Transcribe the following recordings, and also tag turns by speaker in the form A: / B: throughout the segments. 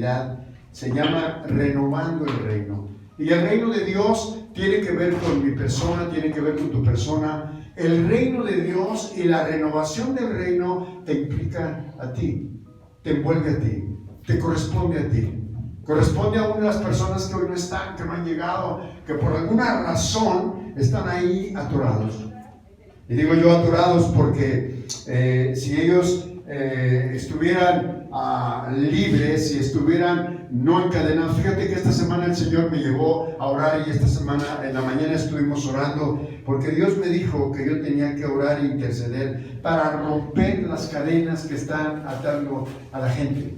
A: mentalidad. Se llama renovando el reino. Y el reino de Dios tiene que ver con mi persona, tiene que ver con tu persona. El reino de Dios y la renovación del reino te implica a ti, te envuelve a ti, te corresponde a ti. Corresponde a una de las personas que hoy no están, que no han llegado, que por alguna razón están ahí atorados. Y digo yo atorados porque si ellos estuvieran libres, si estuvieran no encadenados. Fíjate que esta semana el Señor me llevó a orar y esta semana en la mañana estuvimos orando porque Dios me dijo que yo tenía que orar e interceder para romper las cadenas que están atando a la gente.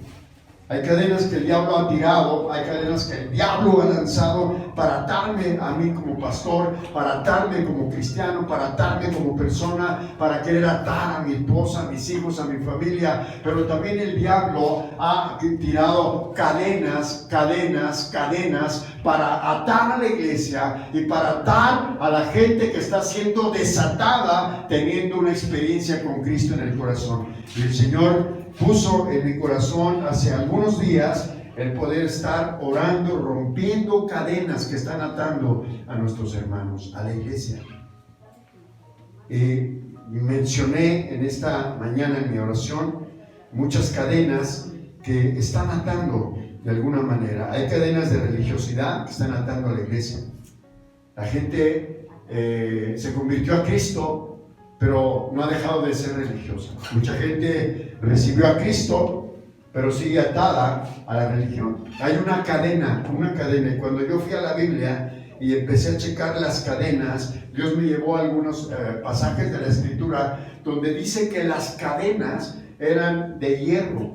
A: Hay cadenas que el diablo ha tirado, hay cadenas que el diablo ha lanzado para atarme a mí como pastor, para atarme como cristiano, para atarme como persona, para querer atar a mi esposa, a mis hijos, a mi familia. Pero también el diablo ha tirado cadenas para atar a la iglesia y para atar a la gente que está siendo desatada teniendo una experiencia con Cristo en el corazón. Y el Señor puso en mi corazón hace algunos días el poder estar orando, rompiendo cadenas que están atando a nuestros hermanos, a la iglesia. Mencioné en esta mañana en mi oración muchas cadenas que están atando de alguna manera. Hay cadenas de religiosidad que están atando a la iglesia. La gente se convirtió a Cristo, pero no ha dejado de ser religiosa. Mucha gente recibió a Cristo, pero sigue atada a la religión. Hay una cadena. Y cuando yo fui a la Biblia y empecé a checar las cadenas, Dios me llevó a algunos pasajes de la Escritura donde dice que las cadenas eran de hierro.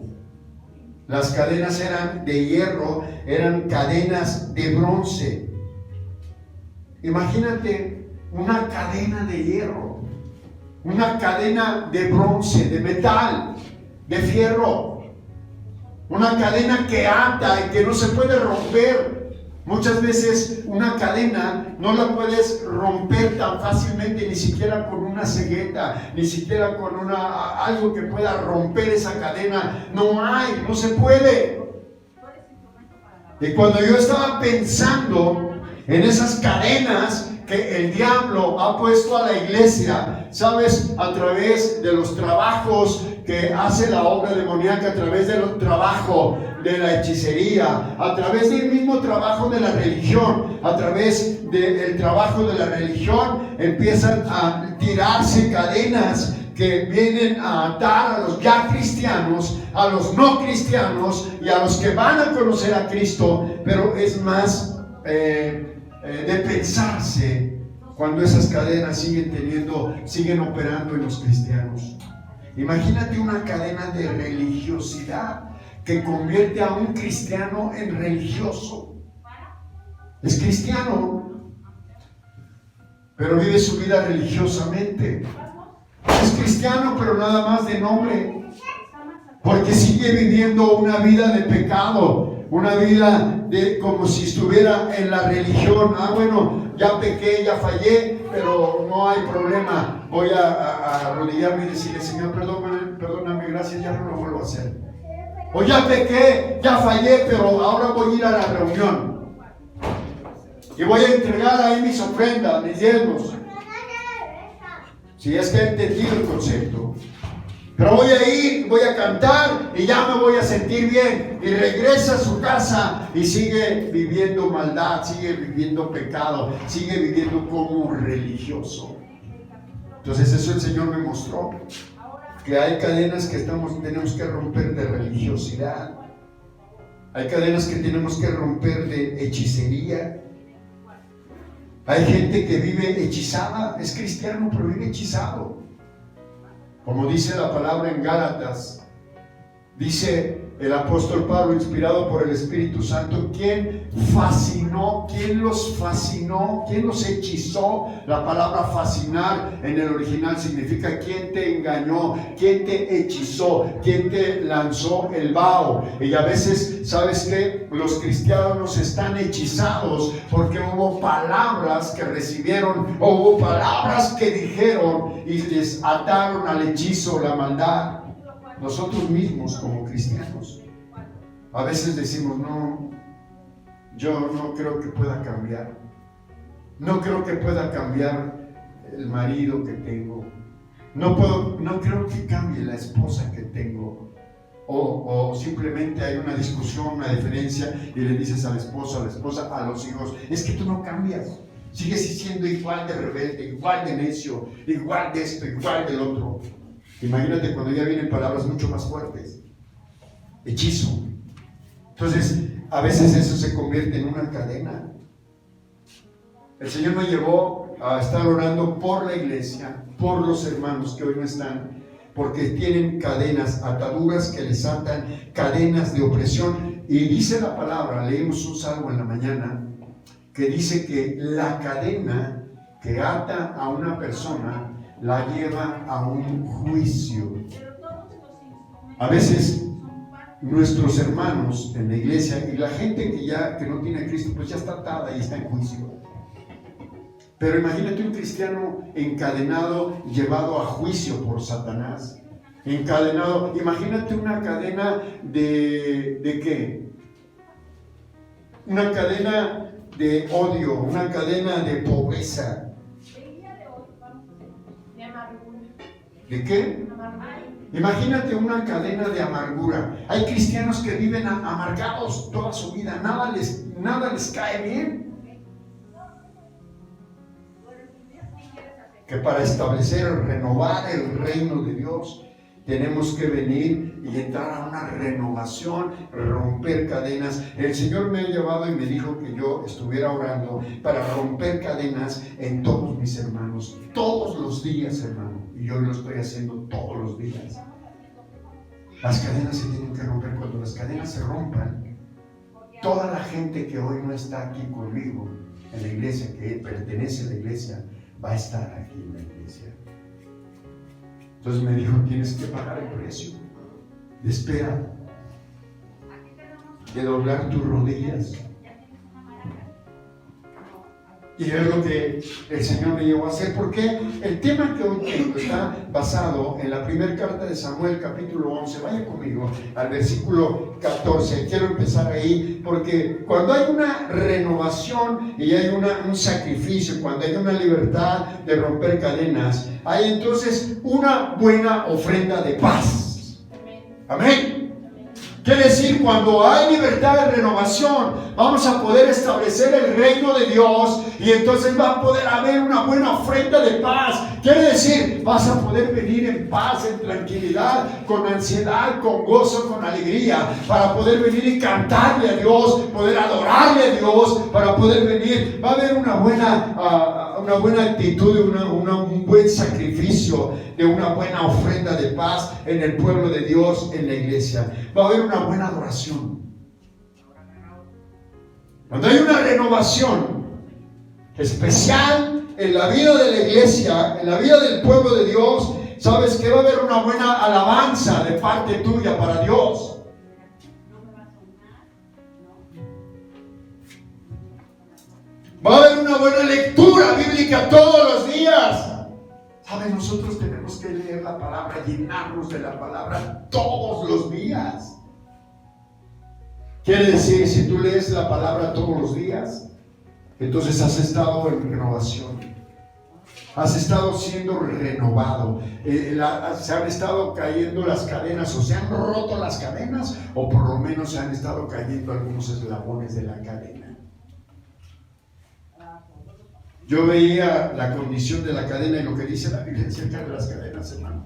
A: Las cadenas eran de hierro, eran cadenas de bronce. Imagínate una cadena de hierro. Una cadena de bronce, de metal, de fierro. Una cadena que ata y que no se puede romper. Muchas veces una cadena no la puedes romper tan fácilmente, ni siquiera con una cegueta, ni siquiera con algo que pueda romper esa cadena. No se puede. Y cuando yo estaba pensando en esas cadenas que el diablo ha puesto a la iglesia, ¿sabes? A través de los trabajos que hace la obra demoníaca, a través del trabajo de la hechicería, a través del mismo trabajo de la religión, a través del trabajo de la religión, empiezan a tirarse cadenas que vienen a atar a los ya cristianos, a los no cristianos y a los que van a conocer a Cristo, pero es más de pensarse cuando esas cadenas siguen operando en los cristianos. Imagínate una cadena de religiosidad que convierte a un cristiano en religioso. Es cristiano, pero vive su vida religiosamente. Es cristiano, pero nada más de nombre, porque sigue viviendo una vida de pecado, una vida como si estuviera en la religión. Bueno, ya pequé, ya fallé, pero no hay problema. Voy a arrodillarme y decirle: Señor, perdóname, gracias, ya no lo vuelvo a hacer. O ya pequé, ya fallé, pero ahora voy a ir a la reunión y voy a entregar ahí mis ofrendas, mis diezmos. Si es que he entendido el concepto. Pero voy a ir, voy a cantar y ya me voy a sentir bien. Y regresa a su casa y sigue viviendo maldad, sigue viviendo pecado, sigue viviendo como religioso. Entonces eso el Señor me mostró, que hay cadenas que tenemos que romper de religiosidad. Hay cadenas que tenemos que romper de hechicería. Hay gente que vive hechizada, es cristiano pero vive hechizado. Como dice la palabra en Gálatas, dice el apóstol Pablo, inspirado por el Espíritu Santo, ¿quién los fascinó? ¿Quién los hechizó? La palabra fascinar en el original significa ¿quién te engañó? ¿Quién te hechizó? ¿Quién te lanzó el vaho? Y a veces, ¿sabes qué? Los cristianos están hechizados porque hubo palabras que recibieron o hubo palabras que dijeron y les ataron al hechizo, la maldad. Nosotros mismos como cristianos. A veces decimos, no, yo no creo que pueda cambiar. No creo que pueda cambiar el marido que tengo. No creo que cambie la esposa que tengo. O simplemente hay una discusión, una diferencia y le dices al esposo, a la esposa, a los hijos, es que tú no cambias. Sigues siendo igual de rebelde, igual de necio, igual de esto, igual del otro. Imagínate cuando ya vienen palabras mucho más fuertes. Hechizo. Entonces, a veces eso se convierte en una cadena. El Señor me llevó a estar orando por la iglesia, por los hermanos que hoy no están, porque tienen cadenas, ataduras que les atan, cadenas de opresión. Y dice la palabra, leímos un salmo en la mañana, que dice que la cadena que ata a una persona la lleva a un juicio. A veces nuestros hermanos en la iglesia y la gente que no tiene a Cristo, pues ya está atada y está en juicio. Pero imagínate un cristiano encadenado, llevado a juicio por Satanás. Encadenado, imagínate una cadena ¿de qué? Una cadena de odio, una cadena de pobreza. ¿De qué? Imagínate una cadena de amargura. Hay cristianos que viven amargados toda su vida, nada les cae bien. Que para establecer, renovar el reino de Dios, tenemos que venir y entrar a una renovación, romper cadenas. El Señor me ha llevado y me dijo que yo estuviera orando para romper cadenas en todos mis hermanos, todos los días, hermano. Y yo lo estoy haciendo todos los días. Las cadenas se tienen que romper. Cuando las cadenas se rompan, toda la gente que hoy no está aquí conmigo en la iglesia, que pertenece a la iglesia, va a estar aquí en la iglesia. Entonces me dijo, tienes que pagar el precio de espera, de doblar tus rodillas. Y es lo que el Señor me llevó a hacer, porque el tema que hoy tengo está basado en la primera carta de Samuel, capítulo 11. Vaya conmigo al versículo 14. Quiero empezar ahí, porque cuando hay una renovación y hay un sacrificio, cuando hay una libertad de romper cadenas, hay entonces una buena ofrenda de paz. Amén. Quiere decir, cuando hay libertad de renovación, vamos a poder establecer el reino de Dios y entonces va a poder haber una buena ofrenda de paz. Quiere decir, vas a poder venir en paz, en tranquilidad, con ansiedad, con gozo, con alegría, para poder venir y cantarle a Dios, poder adorarle a Dios, para poder venir. Va a haber una buena actitud, un buen sacrificio, de una buena ofrenda de paz en el pueblo de Dios, en la iglesia. Va a haber una buena adoración. Cuando hay una renovación especial en la vida de la iglesia, en la vida del pueblo de Dios, sabes que va a haber una buena alabanza de parte tuya para Dios. Va a haber una buena lectura bíblica todos los días. ¿Saben? Nosotros tenemos que leer la palabra, llenarnos de la palabra todos los días. Quiere decir, si tú lees la palabra todos los días, entonces has estado en renovación. Has estado siendo renovado. Se han estado cayendo las cadenas, o se han roto las cadenas, o por lo menos se han estado cayendo algunos eslabones de la cadena. Yo veía la condición de la cadena y lo que dice la Biblia acerca de las cadenas, hermano.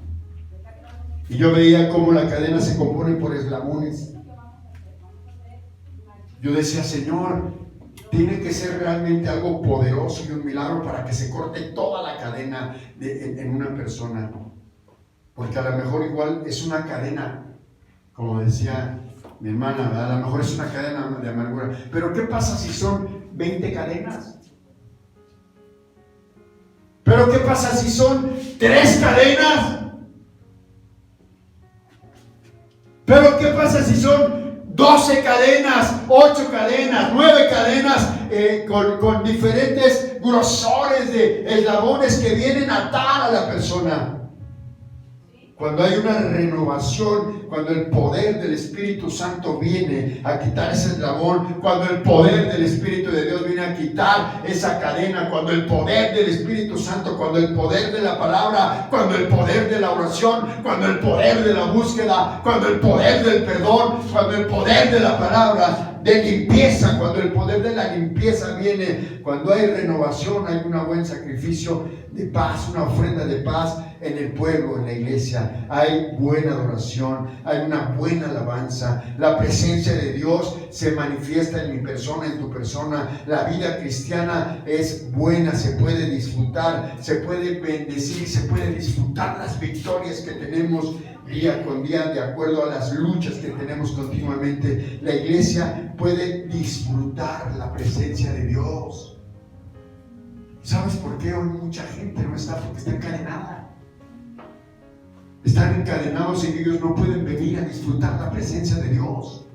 A: Y yo veía cómo la cadena se compone por eslabones. Yo decía, Señor, tiene que ser realmente algo poderoso y un milagro para que se corte toda la cadena en una persona. Porque a lo mejor igual es una cadena, como decía mi hermana, ¿verdad? A lo mejor es una cadena de amargura. Pero ¿qué pasa si son 20 cadenas? Pero ¿qué pasa si son 3 cadenas? Pero ¿qué pasa si son 12 cadenas, 8 cadenas, 9 cadenas con diferentes grosores de eslabones que vienen a atar a la persona? cuando hay una renovación, cuando el poder del Espíritu Santo viene a quitar ese eslabón, cuando el poder del Espíritu de Dios viene a quitar esa cadena, cuando el poder del Espíritu Santo, cuando el poder de la palabra, cuando el poder de la oración, cuando el poder de la búsqueda, cuando el poder del perdón, cuando el poder de la palabra de limpieza, cuando el poder de la limpieza viene, cuando hay renovación, hay un buen sacrificio de paz, una ofrenda de paz en el pueblo, en la iglesia, hay buena adoración, hay una buena alabanza, la presencia de Dios se manifiesta en mi persona, en tu persona. La vida cristiana es buena, se puede disfrutar, se puede bendecir, se puede disfrutar las victorias que tenemos día con día, de acuerdo a las luchas que tenemos continuamente. La iglesia puede disfrutar la presencia de Dios. ¿Sabes por qué hoy mucha gente no está? Porque está encadenada. Están encadenados y ellos no pueden venir a disfrutar la presencia de Dios.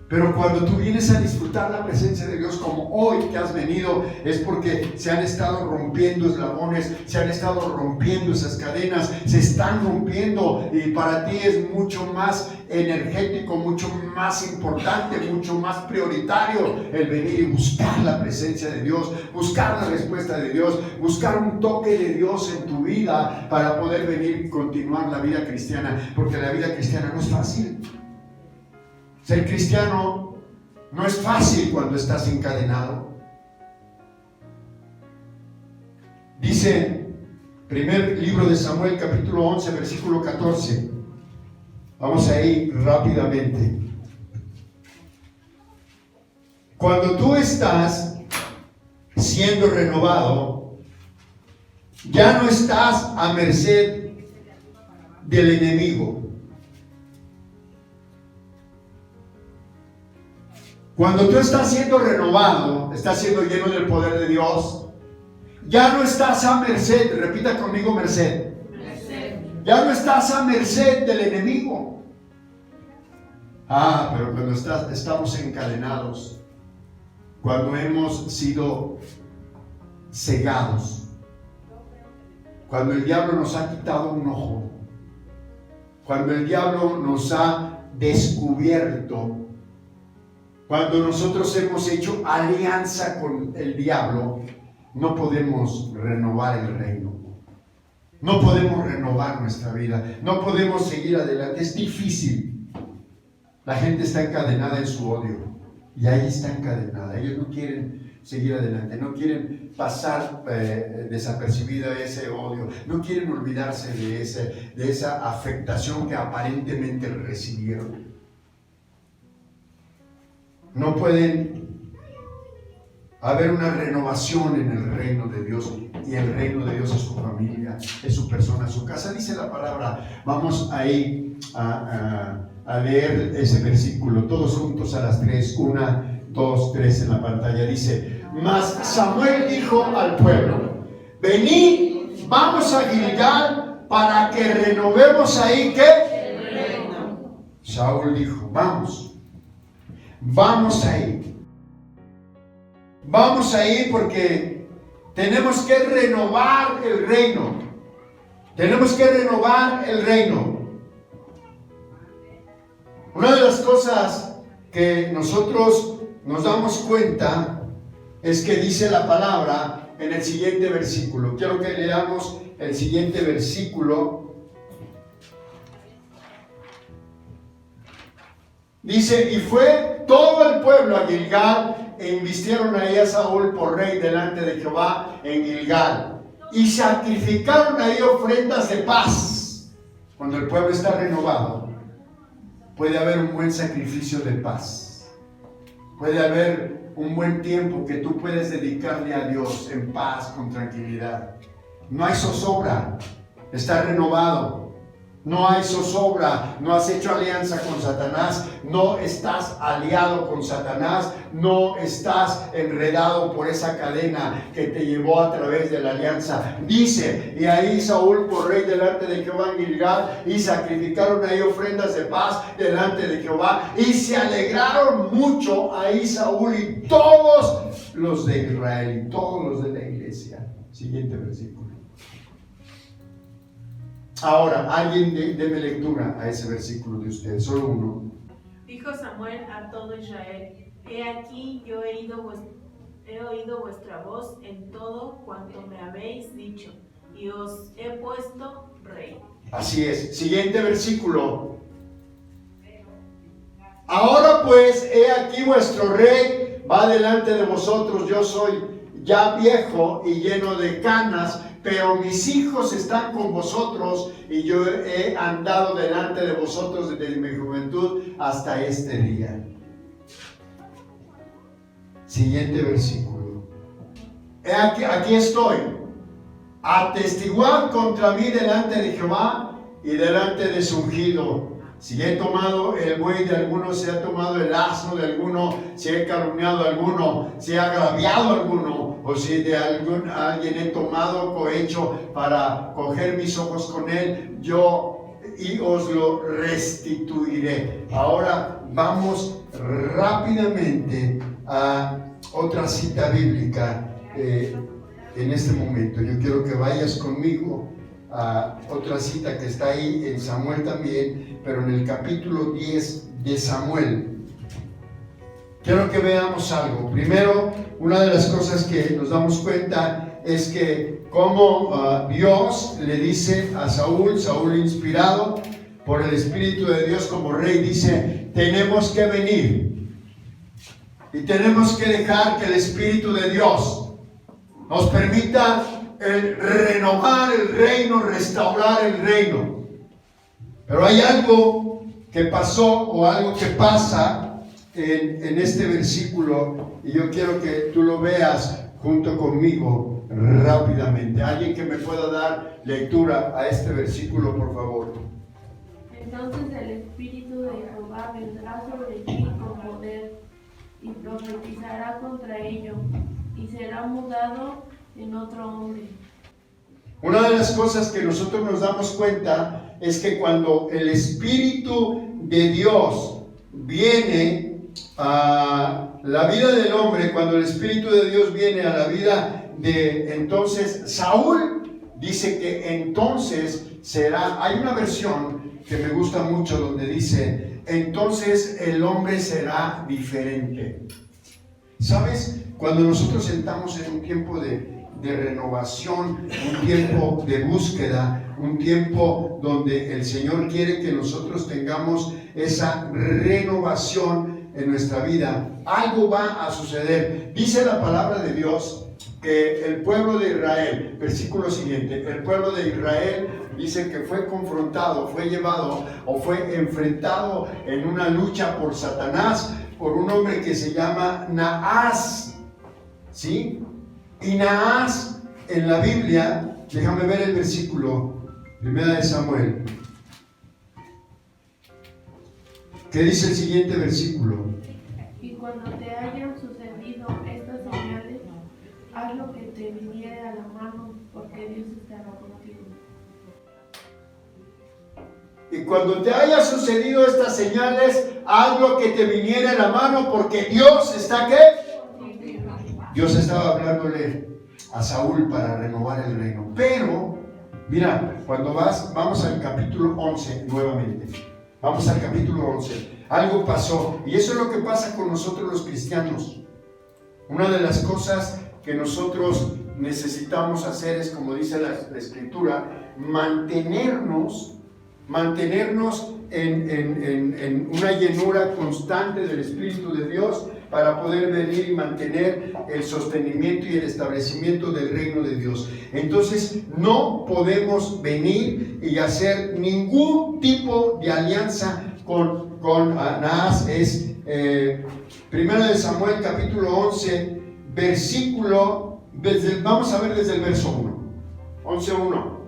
A: Pero cuando tú vienes a disfrutar la presencia de Dios, como hoy que has venido, es porque se han estado rompiendo eslabones, se han estado rompiendo esas cadenas, se están rompiendo, y para ti es mucho más energético, mucho más importante, mucho más prioritario el venir y buscar la presencia de Dios, buscar la respuesta de Dios, buscar un toque de Dios en tu vida para poder venir y continuar la vida cristiana, porque la vida cristiana no es fácil. Ser cristiano no es fácil cuando estás encadenado. Dice, primer libro de Samuel, capítulo 11, versículo 14. Vamos a ir rápidamente. Cuando tú estás siendo renovado, ya no estás a merced del enemigo. Cuando tú estás siendo renovado, estás siendo lleno del poder de Dios, ya no estás a merced, repita conmigo, merced. Ya no estás a merced del enemigo. Pero cuando estamos encadenados, cuando hemos sido cegados, cuando el diablo nos ha quitado un ojo, cuando el diablo nos ha descubierto, cuando nosotros hemos hecho alianza con el diablo, no podemos renovar el reino. No podemos renovar nuestra vida. No podemos seguir adelante. Es difícil. La gente está encadenada en su odio. Y ahí está encadenada. Ellos no quieren seguir adelante. No quieren pasar desapercibido ese odio. No quieren olvidarse de esa afectación que aparentemente recibieron. No pueden haber una renovación en el reino de Dios, y el reino de Dios es su familia, es su persona, su casa. Dice la palabra, vamos ahí a leer ese versículo todos juntos a las 3, 1, 2, 3 en la pantalla. Dice, mas Samuel dijo al pueblo, venid, vamos a Gilgal para que renovemos ahí, ¿qué? El reino. Saúl dijo, vamos ahí. Vamos ahí porque tenemos que renovar el reino. Tenemos que renovar el reino. Una de las cosas que nosotros nos damos cuenta es que dice la palabra en el siguiente versículo. Quiero que leamos el siguiente versículo. Dice, y fue todo el pueblo a Gilgal, e invistieron ahí a Saúl por rey delante de Jehová en Gilgal, y sacrificaron ahí ofrendas de paz. Cuando el pueblo está renovado, puede haber un buen sacrificio de paz. Puede haber un buen tiempo que tú puedes dedicarle a Dios en paz, con tranquilidad. No hay zozobra, está renovado. No hay zozobra, no has hecho alianza con Satanás, no estás aliado con Satanás, no estás enredado por esa cadena que te llevó a través de la alianza. Dice, y ahí Saúl por rey delante de Jehová en Gilgal, y sacrificaron ahí ofrendas de paz delante de Jehová, y se alegraron mucho ahí Saúl y todos los de Israel y todos los de la iglesia. Siguiente versículo. Ahora, alguien deme lectura a ese versículo de ustedes, solo uno.
B: Dijo Samuel a todo Israel: He aquí, yo he oído vuestra voz en todo cuanto me habéis dicho, y os he puesto rey.
A: Así es. Siguiente versículo. Ahora pues, he aquí vuestro rey va delante de vosotros. Yo soy ya viejo y lleno de canas, pero mis hijos están con vosotros, y yo he andado delante de vosotros desde mi juventud hasta este día. Siguiente versículo. Aquí estoy. Atestiguad contra mí delante de Jehová y delante de su ungido. Si he tomado el buey de alguno, si he tomado el asno de alguno, si he calumniado a alguno, si he agraviado a alguno, o si de alguien he tomado cohecho para coger mis ojos con él, yo y os lo restituiré. Ahora vamos rápidamente a otra cita bíblica en este momento. Yo quiero que vayas conmigo a otra cita que está ahí en Samuel también, pero en el capítulo 10 de Samuel. Quiero que veamos algo. Primero, una de las cosas que nos damos cuenta es que como Dios le dice a Saúl inspirado por el Espíritu de Dios como rey, dice: tenemos que venir y tenemos que dejar que el Espíritu de Dios nos permita renovar el reino, restaurar el reino. Pero hay algo que pasó, o algo que pasa en este versículo, y yo quiero que tú lo veas junto conmigo rápidamente. Alguien que me pueda dar lectura a este versículo, por favor.
C: Entonces el Espíritu de Jehová vendrá sobre ti con poder, y profetizará contra ellos, y será mudado en otro hombre.
A: Una de las cosas que nosotros nos damos cuenta es que cuando el Espíritu de Dios viene a la vida del hombre, cuando el Espíritu de Dios viene a la vida de entonces Saúl, dice que entonces será, hay una versión que me gusta mucho donde dice: entonces el hombre será diferente. ¿Sabes? Cuando nosotros entramos en un tiempo de renovación, un tiempo de búsqueda, un tiempo donde el Señor quiere que nosotros tengamos esa renovación en nuestra vida, algo va a suceder. Dice la palabra de Dios que el pueblo de Israel, versículo siguiente, el pueblo de Israel dice que fue confrontado, fue llevado o fue enfrentado en una lucha por Satanás, por un hombre que se llama Naas, ¿sí? Y Naas en la Biblia, déjame ver el versículo, 1 de Samuel, que dice el siguiente versículo:
C: Y cuando te hayan sucedido estas señales, haz lo que te viniere a la mano, porque Dios estará contigo.
A: Y cuando te haya sucedido estas señales, haz lo que te viniere a la mano, porque Dios está ¿qué? Dios estaba hablándole a Saúl para renovar el reino. Pero, mira, cuando vamos al capítulo 11 nuevamente. Vamos al capítulo 11. Algo pasó, y eso es lo que pasa con nosotros los cristianos. Una de las cosas que nosotros necesitamos hacer es, como dice la Escritura, mantenernos en una llenura constante del Espíritu de Dios, para poder venir y mantener el sostenimiento y el establecimiento del reino de Dios. Entonces no podemos venir y hacer ningún tipo de alianza con Naas. Es 1 de Samuel capítulo 11 versículo, vamos a ver desde el verso 1, 11:1.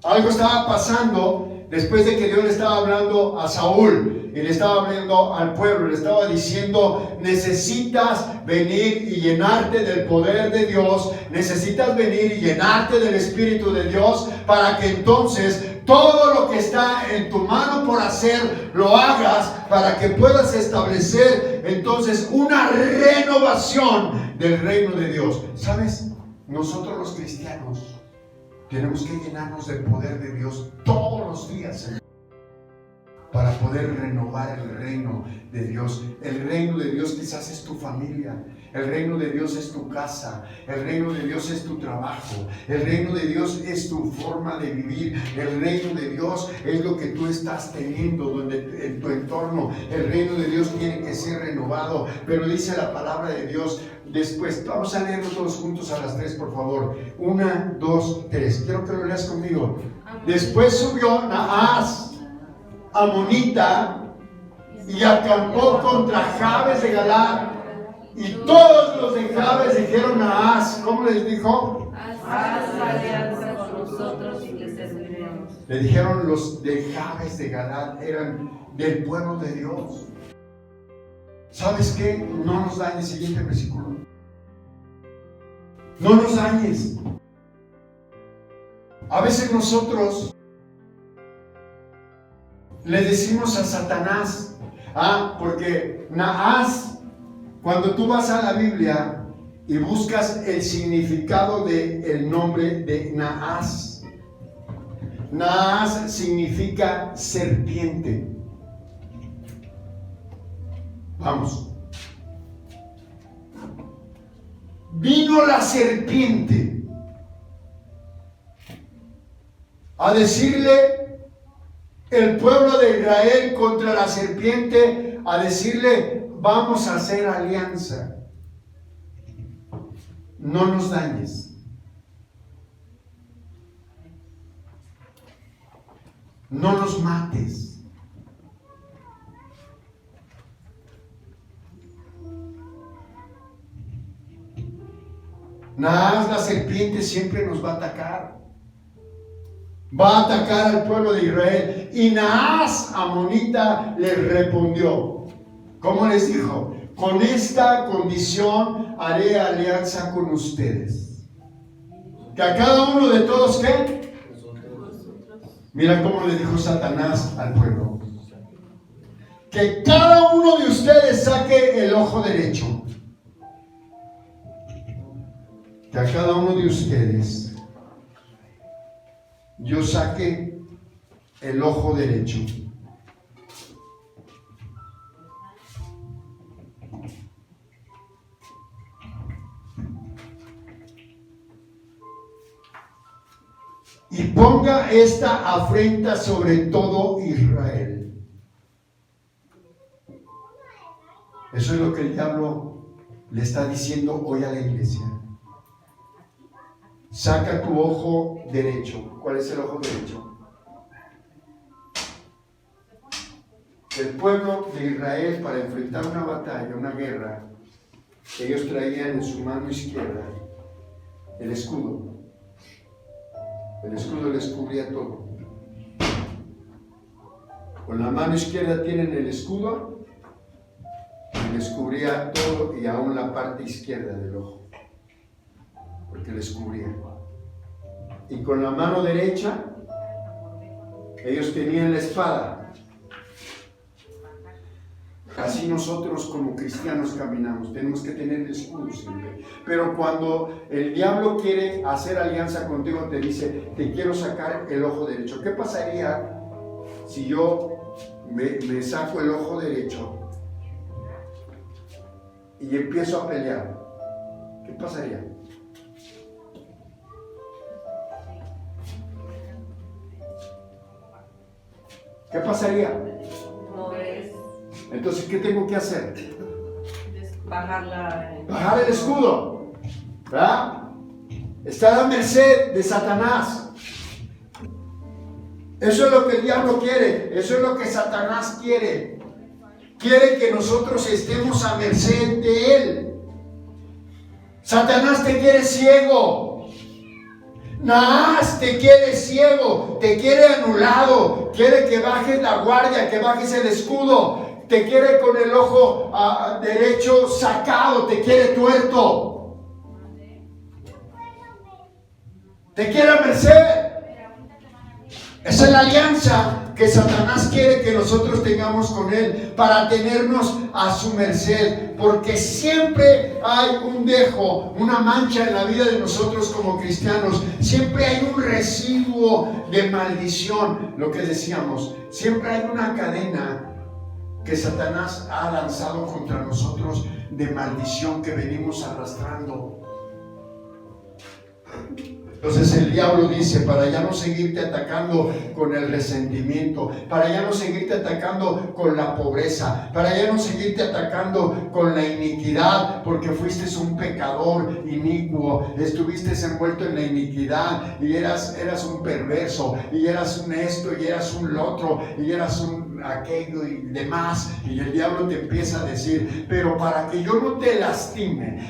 A: Algo estaba pasando después de que Dios le estaba hablando a Saúl y le estaba hablando al pueblo, le estaba diciendo: necesitas venir y llenarte del poder de Dios, necesitas venir y llenarte del Espíritu de Dios, para que entonces todo lo que está en tu mano por hacer, lo hagas, para que puedas establecer entonces una renovación del reino de Dios. ¿Sabes? Nosotros los cristianos Tenemos que llenarnos del poder de Dios todos los días para poder renovar el reino de Dios. El reino de Dios quizás es tu familia. El reino de Dios es tu casa. El reino de Dios es tu trabajo. El reino de Dios es tu forma de vivir. El reino de Dios es lo que tú estás teniendo en tu entorno. El reino de Dios tiene que ser renovado. Pero dice la palabra de Dios después. Vamos a leerlo todos juntos a las 3, por favor. 1, 2, 3. Quiero que lo leas conmigo. Después subió Naas, amonita, y acampó contra Jabes de Galaad. Y todos los de Jabes dijeron a Naas, ¿cómo les dijo?
C: Haz alianza con nosotros y te serviremos.
A: Le dijeron los de Jabes de Galaad, eran del pueblo de Dios. ¿Sabes qué? No nos dañes, siguiente versículo. No nos dañes. A veces nosotros le decimos a Satanás, porque Naas, cuando tú vas a la Biblia y buscas el significado del nombre de Naas, Naas significa serpiente. Vamos. Vino la serpiente a decirle el pueblo de Israel contra la serpiente, a decirle: vamos a hacer alianza. No nos dañes. No nos mates. Naas, la serpiente, siempre nos va a atacar. Va a atacar al pueblo de Israel. Y Naas, amonita, les respondió. ¿Cómo les dijo? Con esta condición haré alianza con ustedes. Que a cada uno de todos, ¿qué? Mira cómo le dijo Satanás al pueblo. Que cada uno de ustedes saque el ojo derecho. Que a cada uno de ustedes yo saque el ojo derecho. Y ponga esta afrenta sobre todo Israel. Eso es lo que el diablo le está diciendo hoy a la iglesia. Saca tu ojo derecho. ¿Cuál es el ojo derecho? El pueblo de Israel, para enfrentar una batalla, una guerra, ellos traían en su mano izquierda el escudo. El escudo les cubría todo. Con la mano izquierda tienen el escudo y les cubría todo, y aún la parte izquierda del ojo, porque les cubría. Y con la mano derecha ellos tenían la espada. Así nosotros como cristianos caminamos, tenemos que tener el escudo siempre. Pero cuando el diablo quiere hacer alianza contigo, te dice: te quiero sacar el ojo derecho. ¿Qué pasaría si yo me saco el ojo derecho y empiezo a pelear? ¿Qué pasaría? ¿Qué pasaría? Entonces, ¿qué tengo que hacer? Bajar el escudo, ¿verdad? Estar a merced de Satanás. Eso es lo que el diablo quiere. Eso es lo que Satanás quiere. Quiere que nosotros estemos a merced de él. Satanás te quiere ciego. Naas te quiere ciego, te quiere anulado, quiere que bajes la guardia, que bajes el escudo. Te quiere con el ojo derecho sacado, te quiere tuerto. Te quiere a merced. Esa es la alianza que Satanás quiere que nosotros tengamos con Él para tenernos a su merced, porque siempre hay un dejo, una mancha en la vida de nosotros como cristianos. Siempre hay un residuo de maldición, lo que decíamos. Siempre hay una cadena que Satanás ha lanzado contra nosotros de maldición que venimos arrastrando. Entonces el diablo dice, para ya no seguirte atacando con el resentimiento, para ya no seguirte atacando con la pobreza, para ya no seguirte atacando con la iniquidad, porque fuiste un pecador inicuo, estuviste envuelto en la iniquidad y eras un perverso, y eras un esto, y eras un otro, y eras un aquello y demás. Y el diablo te empieza a decir, pero para que yo no te lastime,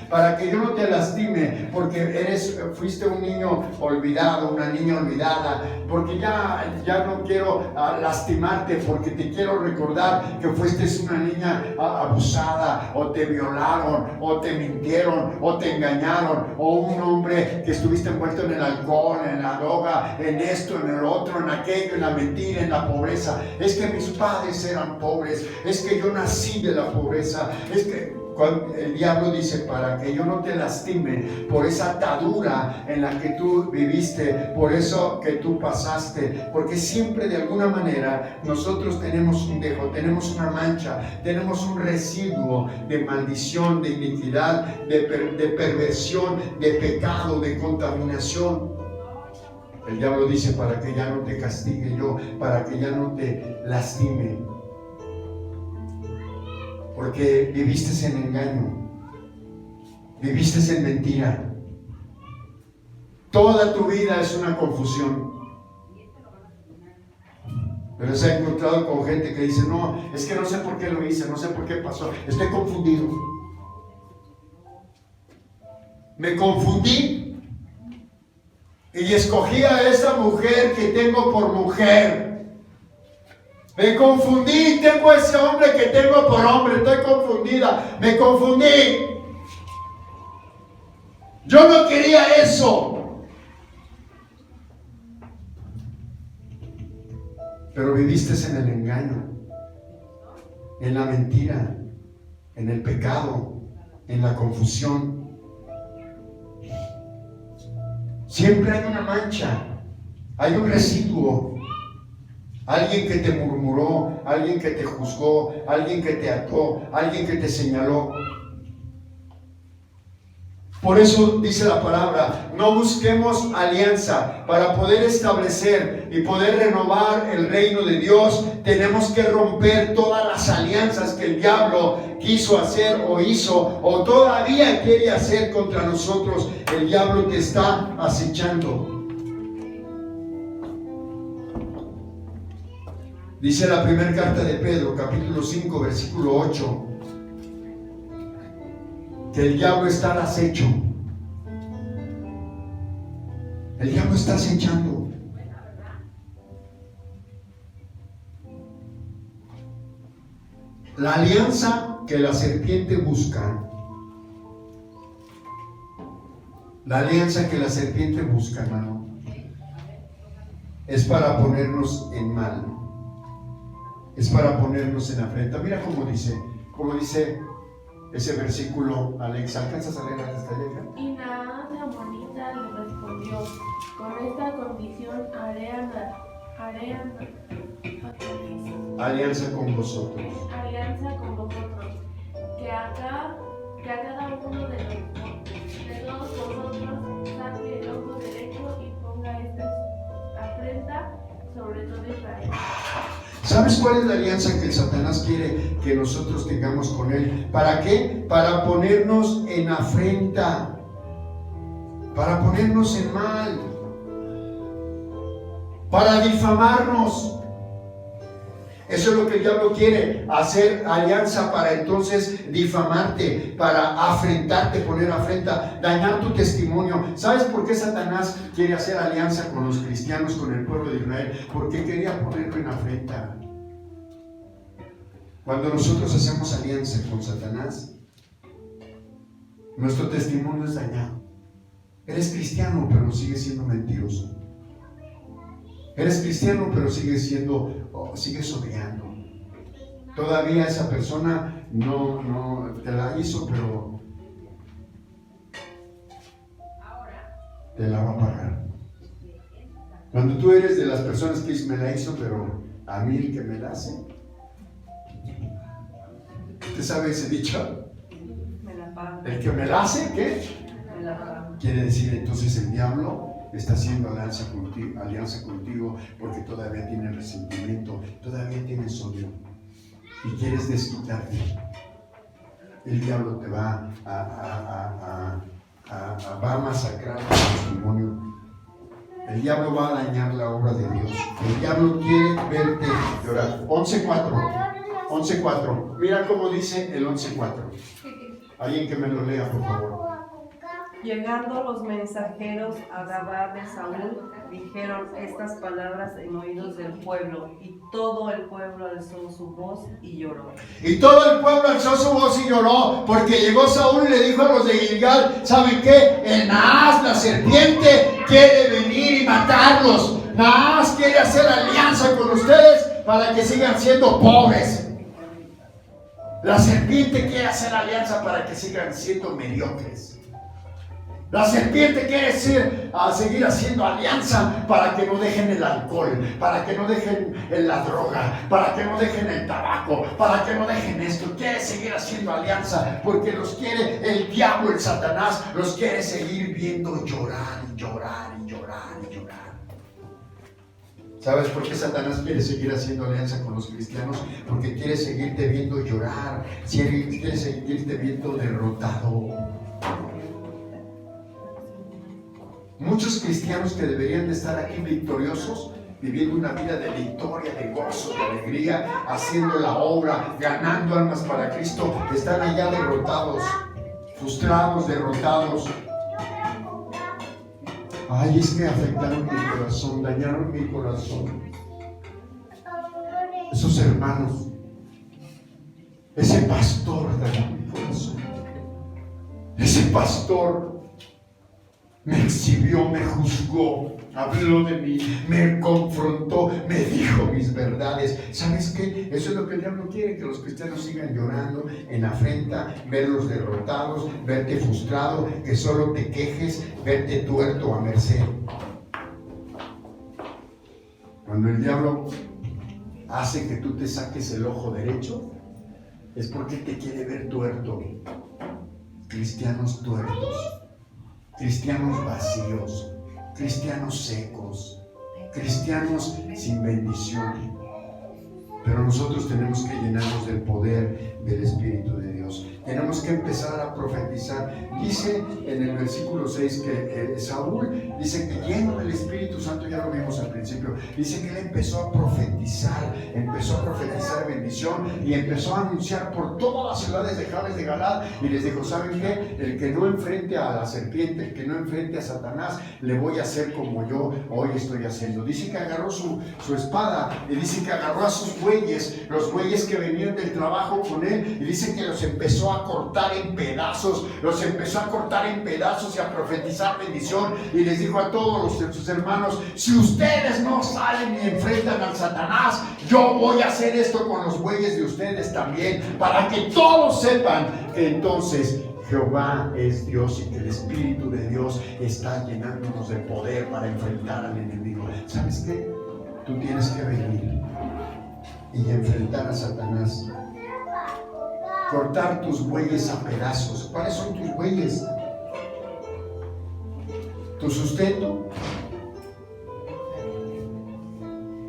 A: porque fuiste un niño olvidado, una niña olvidada, porque ya no quiero lastimarte, porque te quiero recordar que fuiste una niña abusada, o te violaron, o te mintieron, o te engañaron, o un hombre que estuviste envuelto en el alcohol, en la droga, en esto, en el otro, en aquello, en la mentira, en la pobreza. Es que mis padres eran pobres, es que yo nací de la pobreza, es que el diablo dice, para que yo no te lastime por esa atadura en la que tú viviste, por eso que tú pasaste, porque siempre de alguna manera nosotros tenemos un dejo, tenemos una mancha, tenemos un residuo de maldición, de iniquidad, de perversión, de pecado, de contaminación. El diablo dice, para que ya no te castigue yo, para que ya no te lastime, porque viviste en engaño, viviste en mentira. Toda tu vida es una confusión. Pero se ha encontrado con gente que dice, no, es que no sé por qué lo hice, no sé por qué pasó, estoy confundido. Me confundí y escogí a esa mujer que tengo por mujer. Me confundí, tengo ese hombre que tengo por hombre, estoy confundida, me confundí. Yo no quería eso. Pero viviste en el engaño, en la mentira, en el pecado, en la confusión. Siempre hay una mancha, hay un residuo. Alguien que te murmuró, alguien que te juzgó, alguien que te ató, alguien que te señaló. Por eso dice la palabra, no busquemos alianza. Para poder establecer y poder renovar el reino de Dios, tenemos que romper todas las alianzas que el diablo quiso hacer o hizo o todavía quiere hacer contra nosotros. El diablo te está acechando. Dice la primera carta de Pedro, capítulo 5, versículo 8, que el diablo está al acecho. El diablo está acechando. La alianza que la serpiente busca, hermano, es para ponernos en mal. Es para ponernos en afrenta. Mira cómo dice ese versículo, Alex. ¿Alcanzas a leer hasta allá?
C: Y Naamán la amonita le respondió, con esta condición haré
A: alianza con vosotros.
C: Que a cada uno de todos vosotros saque el ojo derecho y ponga esta afrenta sobre todo Israel.
A: ¿Sabes cuál es la alianza que el Satanás quiere que nosotros tengamos con él? ¿Para qué? Para ponernos en afrenta, para ponernos en mal, para difamarnos. Eso es lo que el diablo quiere, hacer alianza para entonces difamarte, para afrentarte, poner afrenta, dañar tu testimonio. ¿Sabes por qué Satanás quiere hacer alianza con los cristianos, con el pueblo de Israel? Porque quería ponerlo en afrenta. Cuando nosotros hacemos alianza con Satanás, nuestro testimonio es dañado. Eres cristiano, pero sigues siendo mentiroso. Eres cristiano, pero sigues odiando. Todavía esa persona no te la hizo, pero te la va a pagar. Cuando tú eres de las personas que me la hizo, pero a mí el que me la hace. ¿Usted sabe ese dicho?
D: Me la paga.
A: El que me la hace, ¿qué?
D: Me la paga.
A: Quiere decir entonces el diablo está haciendo alianza contigo porque todavía tiene resentimiento, todavía tienes odio y quieres desquitarte. El diablo te va va a masacrar tu testimonio. El diablo va a dañar la obra de Dios. El diablo quiere verte llorar. 11:4. Mira cómo dice el 11:4. Alguien que me lo lea, por favor.
D: Llegando los mensajeros a Gabá de Saúl, dijeron estas palabras en oídos del pueblo, y todo el pueblo alzó su voz y lloró.
A: Y todo el pueblo alzó su voz y lloró, porque llegó Saúl y le dijo a los de Gilgal: ¿saben qué? El Naas, la serpiente, quiere venir y matarlos. Naas quiere hacer alianza con ustedes para que sigan siendo pobres. La serpiente quiere hacer alianza para que sigan siendo mediocres. La serpiente quiere seguir haciendo alianza para que no dejen el alcohol, para que no dejen la droga, para que no dejen el tabaco, para que no dejen esto. Quiere seguir haciendo alianza porque los quiere el diablo, el Satanás, los quiere seguir viendo llorar y llorar y llorar y llorar. ¿Sabes por qué Satanás quiere seguir haciendo alianza con los cristianos? Porque quiere seguirte viendo llorar, quiere seguirte viendo derrotado. Muchos cristianos que deberían de estar aquí victoriosos, viviendo una vida de victoria, de gozo, de alegría, haciendo la obra, ganando almas para Cristo, están allá derrotados, frustrados, derrotados. Ay, es que afectaron mi corazón, dañaron mi corazón. Esos hermanos, ese pastor dañó mi corazón. Ese pastor me exhibió, me juzgó, habló de mí, me confrontó, me dijo mis verdades. ¿Sabes qué? Eso es lo que el diablo quiere, que los cristianos sigan llorando en afrenta, verlos derrotados, verte frustrado, que solo te quejes, verte tuerto a merced. Cuando el diablo hace que tú te saques el ojo derecho, es porque te quiere ver tuerto. Cristianos tuertos. Cristianos vacíos, cristianos secos, cristianos sin bendición. Pero nosotros tenemos que llenarnos del poder del Espíritu de Dios. Tenemos que empezar a profetizar. Dice en el versículo 6 que Saúl dice que lleno del Espíritu Santo, ya lo vimos al principio, dice que él empezó a profetizar bendición y empezó a anunciar por todas las ciudades de Jabes de Galaad y les dijo: ¿saben qué? El que no enfrente a la serpiente, el que no enfrente a Satanás, le voy a hacer como yo hoy estoy haciendo. Dice que agarró su espada y dice que agarró a sus bueyes, los bueyes que venían del trabajo con él, y dice que los empezó a cortar en pedazos, y a profetizar bendición, y les dijo a todos sus hermanos: si ustedes no salen y enfrentan al Satanás, yo voy a hacer esto con los bueyes de ustedes también, para que todos sepan que entonces Jehová es Dios y que el Espíritu de Dios está llenándonos de poder para enfrentar al enemigo. ¿Sabes qué? Tú tienes que venir y enfrentar a Satanás. Cortar tus bueyes a pedazos. ¿Cuáles son tus bueyes? ¿Tu sustento?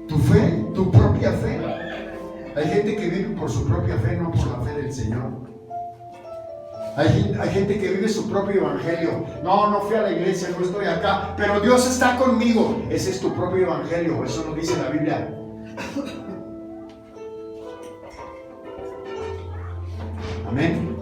A: ¿Tu fe? ¿Tu propia fe? Hay gente que vive por su propia fe, no por la fe del Señor. Hay gente que vive su propio evangelio. No fui a la iglesia, no estoy acá, pero Dios está conmigo. Ese es tu propio evangelio, eso lo dice la Biblia. Amén.